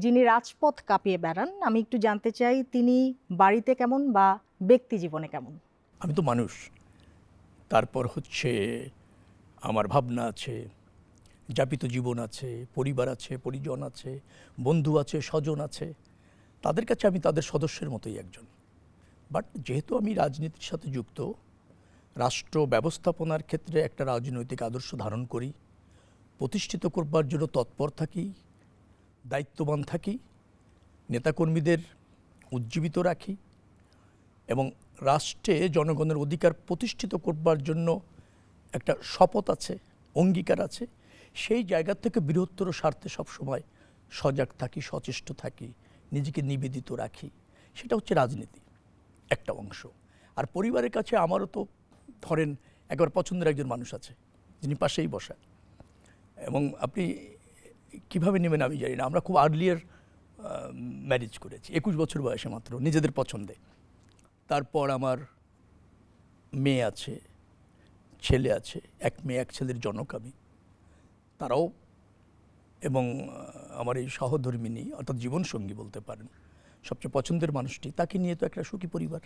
যিনি রাজপথ কাঁপিয়ে বেড়ান, আমি একটু জানতে চাই তিনি বাড়িতে কেমন বা ব্যক্তি জীবনে কেমন? আমি তো মানুষ, তারপর হচ্ছে আমার ভাবনা আছে, যাপিত জীবন আছে, পরিবার আছে, পরিজন আছে, বন্ধু আছে, স্বজন আছে। তাদের কাছে আমি তাদের সদস্যের মতোই একজন। বাট যেহেতু আমি রাজনীতির সাথে যুক্ত, রাষ্ট্র ব্যবস্থাপনার ক্ষেত্রে একটা রাজনৈতিক আদর্শ ধারণ করি, প্রতিষ্ঠিত করবার জন্য তৎপর থাকি, দায়িত্ববান থাকি, নেতাকর্মীদের উজ্জীবিত রাখি এবং রাষ্ট্রে জনগণের অধিকার প্রতিষ্ঠিত করবার জন্য একটা শপথ আছে, অঙ্গীকার আছে। সেই জায়গা থেকে বৃহত্তর স্বার্থে সবসময় সজাগ থাকি, সচেষ্ট থাকি, নিজেকে নিবেদিত রাখি। সেটা হচ্ছে রাজনীতি একটা অংশ। আর পরিবারের কাছে আমারও তো ধরেন একবার পছন্দের একজন মানুষ আছে যিনি পাশেই বসা, এবং আপনি কিভাবে নেবেন আমি জানি না। আমরা খুব আর্লিয়ার ম্যারেজ করেছি, 21 বছর বয়সে মাত্র, নিজেদের পছন্দে। তারপর আমার মেয়ে আছে, ছেলে আছে, এক মেয়ে এক ছেলের জনক আমি। তারাও এবং আমার এই সহধর্মিণী অর্থাৎ জীবনসঙ্গী বলতে পারেন, সবচেয়ে পছন্দের মানুষটি, তাকে নিয়ে তো একটা সুখী পরিবার।